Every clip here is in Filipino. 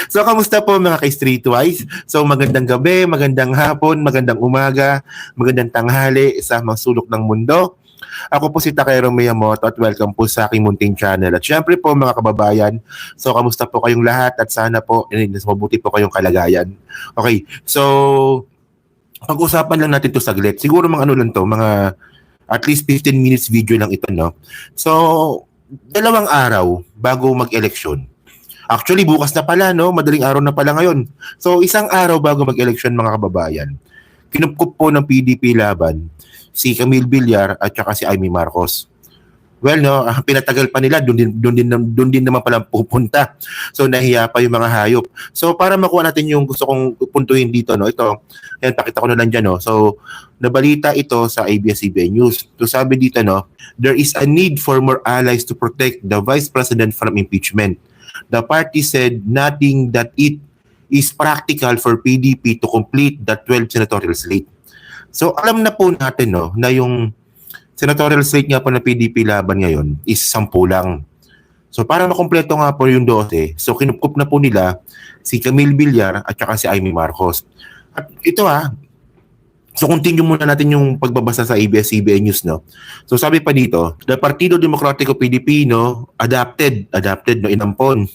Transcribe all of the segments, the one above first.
So, kamusta po mga ka-Streetwise? So, magandang gabi, magandang hapon, magandang umaga, magandang tanghali sa mga sulok ng mundo. Ako po si Takero Miyamoto at welcome po sa aking munting channel. At syempre po mga kababayan, so kamusta po kayong lahat at sana po mabuti po kayong kalagayan. Okay, so pag-usapan lang natin to saglit. Siguro mga ano lang to, mga at least 15 minutes video lang ito, no? So, 2 araw bago mag-eleksyon. Actually, bukas na pala, no? Madaling araw na pala ngayon. So, 1 araw bago mag-eleksyon, mga kababayan, kinupkup po ng PDP laban si Camille Villar at saka si Amy Marcos. Well, no, pinatagal pa nila, doon din naman pala pupunta. So, nahiya pa yung mga hayop. So, para makuha natin yung gusto kong puntuhin dito, no? Ito, yan, pakita ko na lang dyan, no? So, nabalita ito sa ABS-CBN News. So, sabi dito, no, there is a need for more allies to protect the Vice President from impeachment. The party said nothing that it is practical for PDP to complete the 12 senatorial slate. So, alam na po natin, no, na yung senatorial slate nga po ng PDP laban ngayon is 10 lang. So para makumpleto nga po yung 12, so kinupkup na po nila si Camille Villar at saka si Amy Marcos. At ito so continue muna natin yung pagbabasa sa ABS-CBN News, no. So sabi pa dito, the Partido Demokratiko Pilipino adopted no, inampon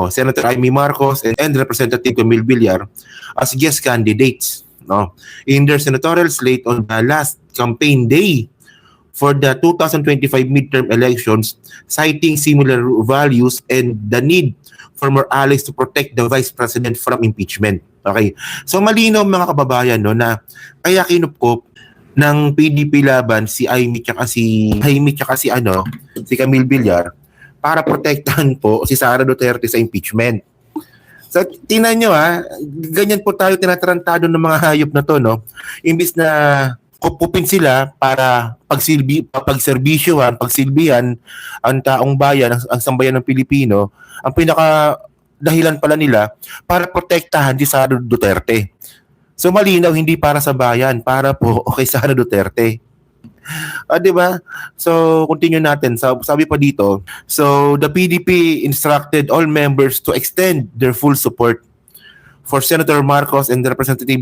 Senator Amy Marcos and Representative Camille Villar as guest candidates, no, in their senatorial slate on the last campaign day for the 2025 midterm elections, citing similar values and the need for more allies to protect the Vice President from impeachment. Okay. So malinaw mga kababayan, no, na kaya kinupkop ng PDP laban si Amy tsaka si Camille Villar para protektahan po si Sara Duterte sa impeachment. So tingnan nyo ganyan po tayo tinatarantado ng mga hayop na to, no. Imbis na kupupin sila para pagsilbihan ang taong bayan, ang sambayan ng Pilipino, ang pinaka dahilan pala nila para protektahan si Sara Duterte. So malinaw, hindi para sa bayan, para po kay Sara Duterte. Di ba? So continue natin. Sabi pa dito, so the PDP instructed all members to extend their full support for Senator Marcos and Representative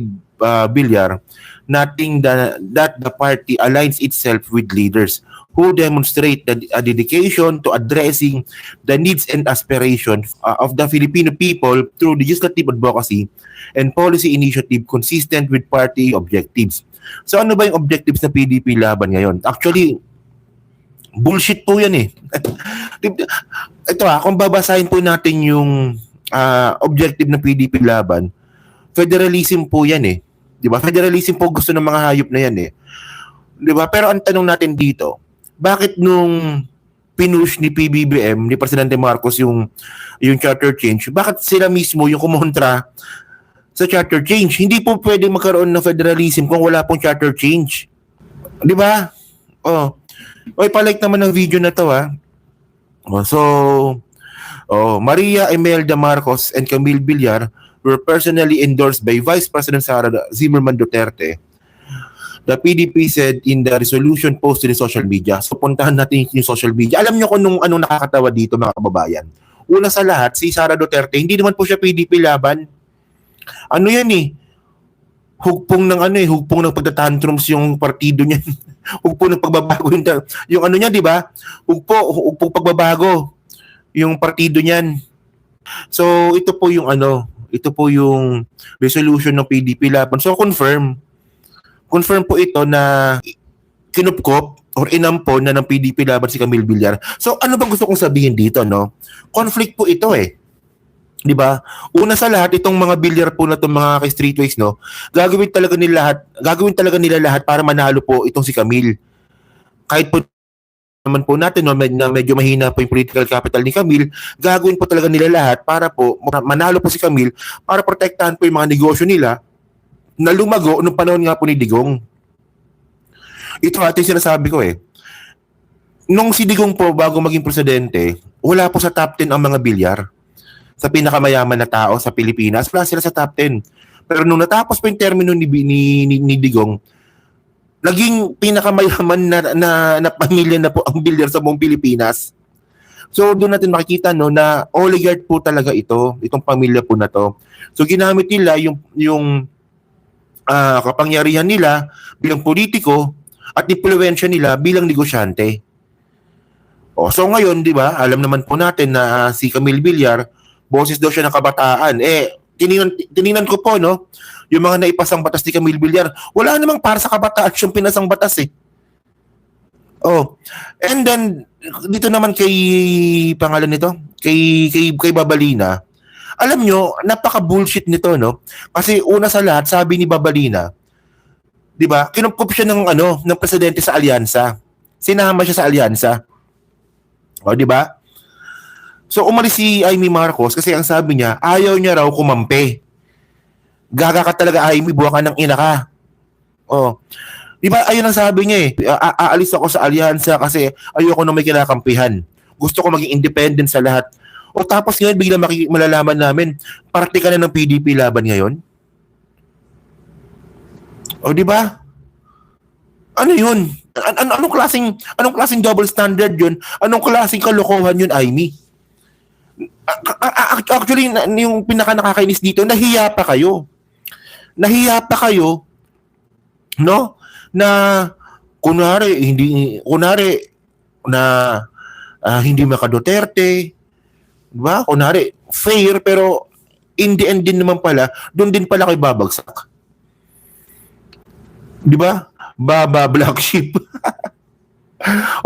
Villar, noting that the party aligns itself with leaders who demonstrate a dedication to addressing the needs and aspirations of the Filipino people through legislative advocacy and policy initiative consistent with party objectives. So ano ba yung objectives ng PDP laban ngayon? Actually, bullshit po yan eh. Ito kung babasahin po natin yung objective ng PDP laban, federalism po yan eh. Di ba? Federalism po gusto ng mga hayop na yan eh. Di ba? Pero ang tanong natin dito, bakit nung pinush ni PBBM, ni Presidente Marcos yung charter change, bakit sila mismo yung kumontra sa charter change? Hindi po pwedeng magkaroon ng federalism kung wala pong charter change. Di ba? Palike naman ng video na to Maria Imelda Marcos and Camille Villar were personally endorsed by Vice President Sara Zimmerman Duterte. The PDP said in the resolution posted in social media. So puntahan natin yung social media. Alam niyo kung anong nakakatawa dito mga kababayan. Una sa lahat, si Sara Duterte, hindi naman po siya PDP laban. Ano yan eh? Hugpong ng pagtatantrums yung partido niya. Hugpong ng pagbabago yung ano niya, di ba? Hugpong pagbabago yung partido niyan. So ito po yung resolution ng PDP laban. So confirm po ito na kinupkop or inampon na ng PDP laban si Camille Villar. So ano ba gusto kong sabihin dito, no? Conflict po ito eh. 'Di ba? Una sa lahat, itong mga Villar po na itong mga streetways, no, gagawin talaga nila lahat para manalo po itong si Camille. Kahit po naman po natin, no, na medyo mahina po yung political capital ni Camille, gagawin po talaga nila lahat para po manalo po si Camille, para protektahan po yung mga negosyo nila na lumago nung panahon nga po ni Digong. Ito yung sinasabi ko eh. Nung si Digong po bago maging presidente, wala po sa top 10 ang mga Villar. Sa pinakamayaman na tao sa Pilipinas, wala sila sa top 10. Pero nung natapos po yung termino ni Digong, naging pinakamayaman na pamilya na po ang Villar sa buong Pilipinas. So doon natin makikita no na oligarch po talaga itong pamilya po na to. So ginamit nila yung kapangyarihan nila bilang politiko at impluwensya nila bilang negosyante. So ngayon, 'di ba? Alam naman po natin na si Camille Villar, boses daw siya ng kabataan. Tiningnan ko po no, yung mga naipasang batas ni Camille Villar, wala namang para sa kabataan yung pinasang batas eh. And then dito naman kay pangalan nito, kay Babalina. Alam nyo, napaka-bullshit nito, no? Kasi una sa lahat, sabi ni Babalina, 'di ba? Kinupkup siya ng presidente sa alyansa. Sinama siya sa alyansa. 'Di ba? So umalis si Amy Marcos kasi ang sabi niya, ayaw niya raw kumampi. Gaga ka talaga, Amy, buwa ka ng ina ka. 'Di ba? Ayun ang sabi niya eh. Aalis ako sa alyansa kasi ayoko na may kinakampihan. Gusto ko maging independent sa lahat. Tapos ngayon bigla malalaman namin, parte ka na ng PDP laban ngayon. 'Di ba? Ano 'yun? Anong klaseng double standard 'yun? Anong klaseng kalokohan 'yun, Amy? Actually, yung pinaka nakakainis dito, nahiya pa kayo. No? Na kunwari hindi maka-Duterte, diba? Kunwari fair, pero in the end din naman pala, doon din pala kayo babagsak. Diba? Black sheep.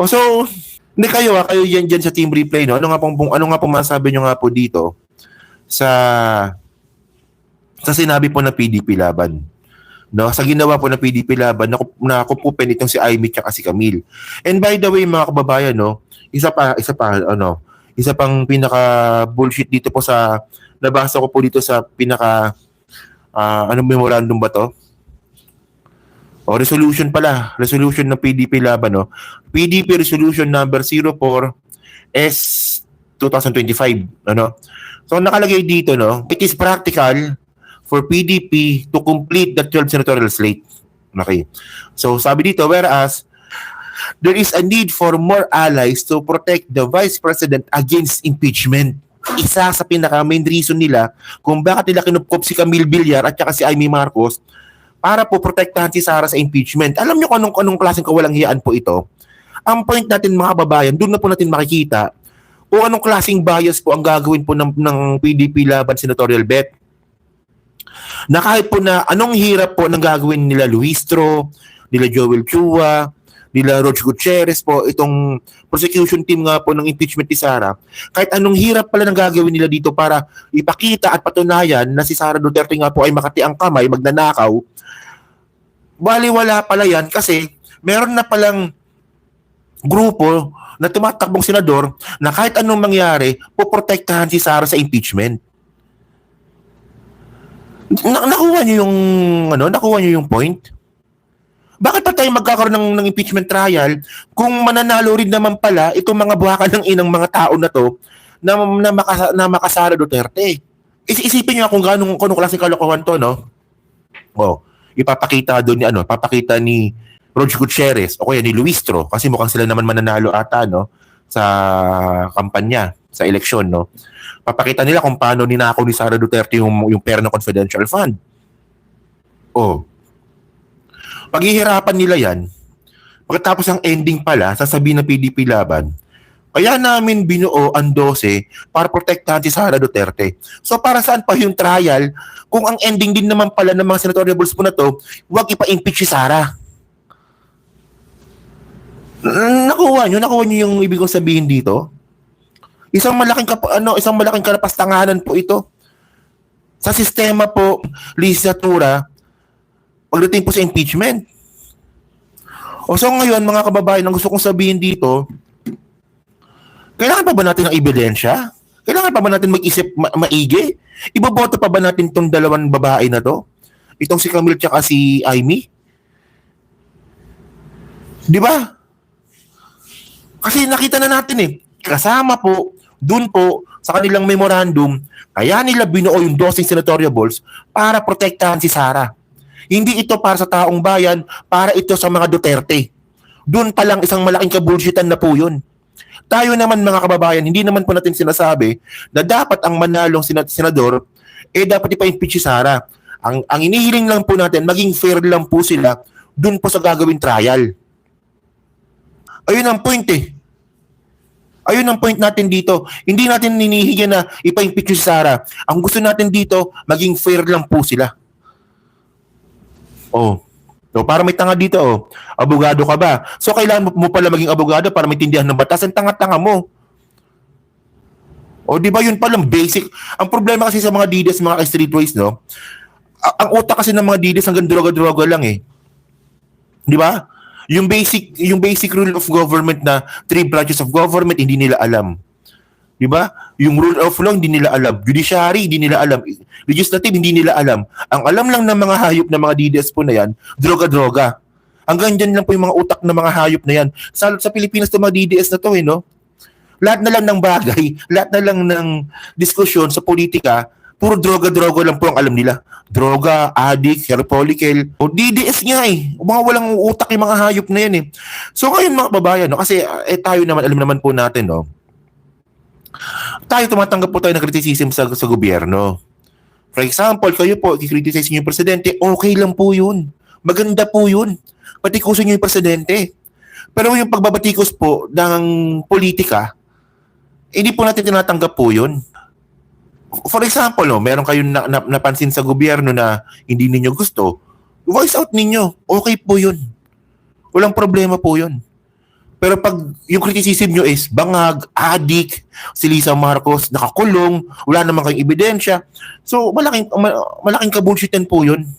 So, hindi kayo dyan sa team replay, no? Ano nga pong masasabi nyo nga po dito sa sinabi po na PDP laban? No, sa ginawa po ng PDP laban, nakupupin itong si Amy at si Camille. And by the way, mga kababayan, no, isa pang pinaka bullshit dito po sa nabasa ko po dito sa pinaka memorandum ba to? Resolution ng PDP laban, no. PDP resolution number 04 S 2025, ano. So nakalagay dito, no, it is practical for PDP to complete the 12 senatorial slate. Okay. So sabi dito, whereas there is a need for more allies to protect the Vice President against impeachment. Isa sa pinaka-main reason nila kung bakit nila kinupkop si Camille Villar at saka si Amy Marcos para po protektahan si Sara sa impeachment. Alam niyo kung anong klaseng kawalang hiyaan po ito? Ang point natin, mga kababayan, doon na po natin makikita kung anong klaseng bias po ang gagawin po ng PDP laban senatorial bet. Na kahit po na anong hirap po ng gagawin nila Luistro, nila Joel Chua, nila Roch Gutierrez po, itong prosecution team nga po ng impeachment ni Sara, kahit anong hirap pala ng gagawin nila dito para ipakita at patunayan na si Sara Duterte nga po ay makatiang kamay, magnanakaw, baliwala pala yan kasi meron na palang grupo na tumatakbong senador na kahit anong mangyari, poprotektahan si Sara sa impeachment. Nakuha niyo yung point? Bakit pa tayo magkakaroon ng impeachment trial kung mananalo rin naman pala itong mga buhakan ng inang mga tao na to na makasara Duterte? Isipin niyo kung anong klaseng kalokohan to, no? Ipapakita ni Roch Gutierrez o kaya ni Luistro kasi mukhang sila naman mananalo ata, no, sa kampanya, sa eleksyon, no. Papakita nila kung paano ninakaw ni Sara Duterte yung pera ng confidential fund. Paghihirapan nila yan, pagkatapos ang ending pala, sasabihin ng PDP laban, kaya namin binuo ang 12 para protektahan si Sara Duterte. So para saan pa yung trial kung ang ending din naman pala ng mga senatorial balls po na to, huwag ipa-impeach si Sara. Nakuha nyo yung ibig kong sabihin dito? Isang malaking kalapastanganan po ito. Sa sistema po, legislatura, pagdating po sa impeachment. So ngayon, mga kababayan, ang gusto kong sabihin dito, kailangan pa ba natin ng ebidensya? Kailangan pa ba natin mag-isip maigi? Iboboto pa ba natin itong dalawang babae na to? Itong si Camille tsaka si Amy? Di ba? Kasi nakita na natin kasama po, dun po, sa kanilang memorandum, kaya nila binuo yung 12 senatorial balls para protektahan si Sara. Hindi ito para sa taong bayan, para ito sa mga Duterte. Doon pa lang isang malaking kabulshitan na po yun. Tayo naman mga kababayan, hindi naman po natin sinasabi na dapat ang manalong senador, dapat ipa-impeach si Sara. Ang inihiling lang po natin, maging fair lang po sila dun po sa gagawin trial. Ayun ang point eh. Ayun ang point natin dito. Hindi natin ninihigan na ipa-impeach si Sara. Ang gusto natin dito, maging fair lang po sila. Oh. So, para may tanga dito, abogado ka ba? So, kailangan mo pala maging abogado para maintindihan ng batas. Ang tanga-tanga mo. O, di ba yun palang basic? Ang problema kasi sa mga DDS, mga streetways, no? Ang utak kasi ng mga DDS hanggang droga-droga lang eh. Di ba? Yung basic rule of government na 3 branches of government, hindi nila alam. Di ba? Yung rule of law, hindi nila alam. Judiciary, hindi nila alam. Legislative, hindi nila alam. Ang alam lang ng mga hayop ng mga DDS po na yan, droga-droga. Hanggang dyan lang po yung mga utak ng mga hayop na yan. Sa Pilipinas, itong mga DDS na to, no? Lahat na lang ng bagay, lahat na lang ng diskusyon sa politika, puro droga-droga lang po ang alam nila. Droga, addict, hair follicle. O DDS nga eh. Mga walang utak yung mga hayop na yan eh. So ngayon mga babayan, no? Kasi tayo naman, alam naman po natin, no? Tayo tumatanggap po tayo ng criticism sa gobyerno. For example, kayo po, i-criticize niyo yung presidente, okay lang po yun. Maganda po yun. Patikusin niyo yung presidente. Pero yung pagbabatikos po ng politika, hindi po natin tinatanggap po yun. For example, no, meron kayong napansin sa gobyerno na hindi ninyo gusto, voice out ninyo. Okay po yun. Walang problema po yun. Pero pag yung criticism nyo is bangag, addict, si Lisa Marcos nakakulong, wala naman kayong ebidensya, so malaking kabullshitan po yun.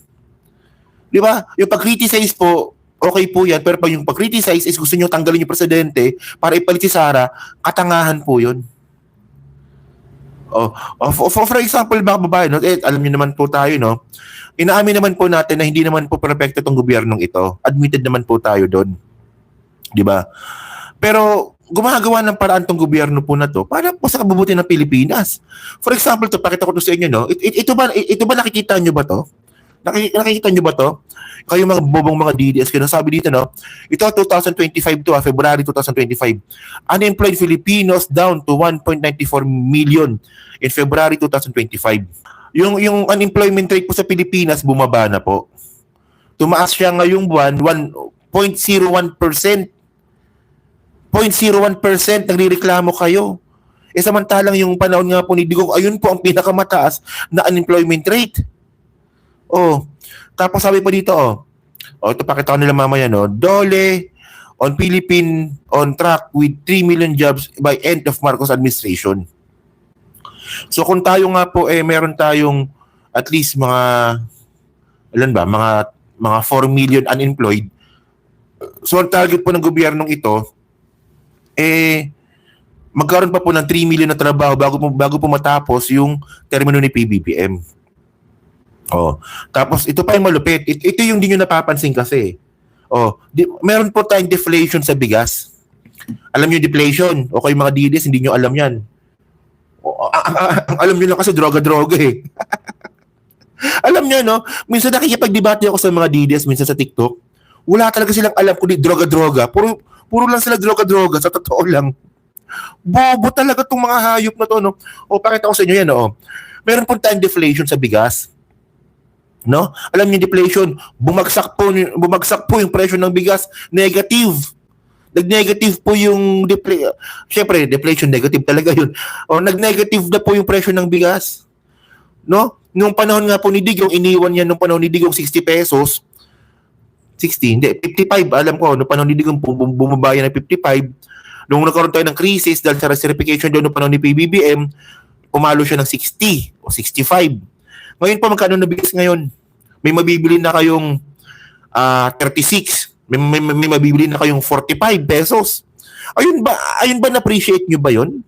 Di ba? Yung pag-criticize po, okay po yan, pero pag yung pag-criticize is gusto nyo tanggalin yung presidente para ipalit si Sara, katangahan po yun. For example, mga babae, no? Alam niyo naman po tayo, no? Inaamin naman po natin na hindi naman po perfecto itong gobyernong ito. Admitted naman po tayo doon. Di ba? Pero gumagawa ng paraan tong gobyerno po na to para po sa kabubuti ng Pilipinas. For example, to pakita ko to sa inyo, no? Ito ba nakikita niyo ba to? Nakikita niyo ba to? Kayo mga bobong mga DDS, kaya sabi dito, no? Ito 2025 to, February 2025. Unemployed Filipinos down to 1.94 million in February 2025. Yung unemployment rate po sa Pilipinas bumaba na po. Tumaas siya ngayong buwan 0.01%. 0.01% nagrereklamo kayo. Samantalang yung panahon nga po ni Digong, ayun po ang pinakamataas na unemployment rate. Tapos sabi pa dito, ito pakita ko nila mamaya, no? Dole on Philippine on track with 3 million jobs by end of Marcos administration. So kung tayo nga po meron tayong at least mga mga 4 million unemployed. So ang target po ng gobyernong ito magkaroon pa po ng 3 million na trabaho bago po matapos yung termino ni PBBM. Tapos ito pa yung malupit. Ito yung di nyo napapansin kasi. Meron po tayong deflation sa bigas. Alam nyo deflation? O kayo mga DDS, hindi nyo alam yan. Alam nyo lang kasi droga-droga eh. Alam nyo, no? Minsan nakikipag-debate ako sa mga DDS, minsan sa TikTok. Wala talaga silang alam kung droga-droga. Puro lang sila droga-droga. Sa totoo lang. Bobo talaga tong mga hayop na to, no? Pakita ko sa inyo yan, no? Meron po tayong deflation sa bigas. No? Alam niyo deflation, bumagsak po yung presyo ng bigas, negative. Nag-negative po yung Syempre, deflation negative talaga 'yun. Nag-negative na po yung presyo ng bigas. No? Nung panahon nga po ni Digong, iniwan niya nung panahon ni Digong 60 pesos. 60, hindi, 55. Alam ko, nung panahon ni Digong bumaba yan ng 55. Nung nagkaroon tayo ng crisis dahil sa recertification doon nung panahon ni PBBM, pumalo siya ng 60 o 65. Ngayon po, magkano na bigas ngayon? May mabibili na kayong 36. May mabibili na kayong 45 pesos. Ayun ba na-appreciate nyo ba yun?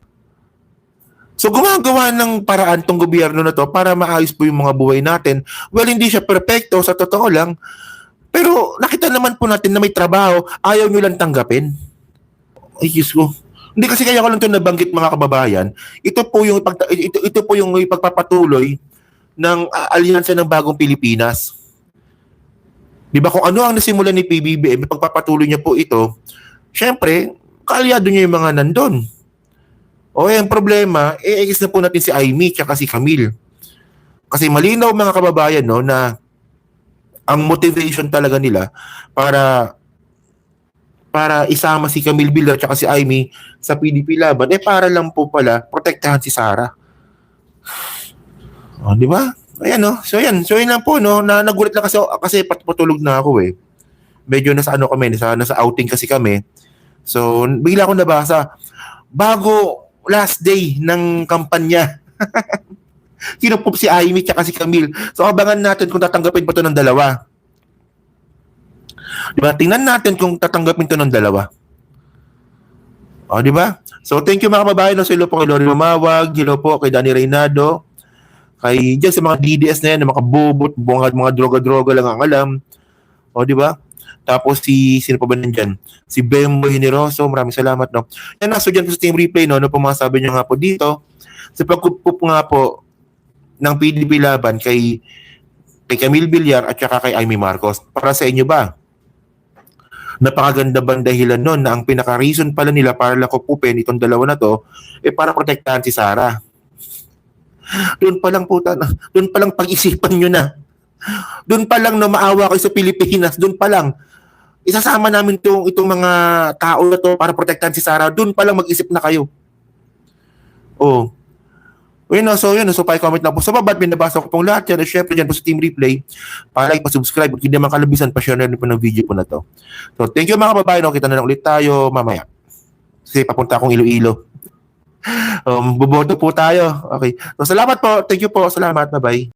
So gumagawa ng paraan tong gobyerno na to para maayos po yung mga buhay natin. Well, hindi siya perfecto, sa totoo lang. Pero nakita naman po natin na may trabaho, ayaw nyo lang tanggapin. Ay, Diyos ko. Hindi kasi kaya ko lang ito nabanggit mga kababayan. Ito po yung ipagpapatuloy ng alyansa ng Bagong Pilipinas. Di ba kung ano ang nasimulan ni PBBM, pagpapatuloy niya po ito, syempre, kaalyado niya yung mga nandun. O yung problema, i-exis na po natin si Aimee tsaka si Camille. Kasi malinaw mga kababayan, no, na ang motivation talaga nila para isama si Camille Villar tsaka si Aimee sa PDP Laban, para lang po pala protektahan si Sara. O, di ba? Ayan, no? So, yan. So, yun lang po, no? Nagulat lang kasi patulog na ako, eh. Medyo nasa nasa outing kasi kami. So, bigla ko nabasa, bago last day ng kampanya, kinupop si Aimee tsaka si Camille. So, abangan natin kung tatanggapin pa to ng dalawa. Diba? Tingnan natin kung tatanggapin to ng dalawa. O, diba? So, thank you mga kababayan. So, hello po kay Lori Mamawag. Hello po kay Danny Reynado. Kay dyan sa mga DDS na yan, mga bubot, mga droga-droga lang ang alam. O, diba? Tapos sino pa ba nandyan? Si Bembo Generoso, maraming salamat, no? Yan, so dyan po sa team replay, no? Ano po masabi nyo nga po dito? Sa pagkupup nga po ng PDP Laban kay Camille Villar at saka kay Aimee Marcos. Para sa inyo ba? Napakaganda bang dahilan nun na ang pinaka-reason pala nila para lang kupupin itong dalawa na to, para protektahan si Sara. Doon pa lang doon pa lang pag-isipan nyo na. Doon pa lang na maawa kayo sa Pilipinas, doon pa lang. Isasama namin itong mga tao na to para protektahan si Sara. Doon pa lang mag-isip na kayo. Oh. So pa-comment lang po sa baba at binabasa ko pong lahat yan. At syempre dyan po sa Team Replay, pa-like, pa-subscribe at hindi naman kalabisan, pa-share na rin po ng video po na to. So thank you mga kababayan. Kita na lang ulit tayo mamaya. Kasi papunta akong Iloilo. Buboto po tayo. Okay. So salamat po. Thank you po. Salamat. Bye-bye.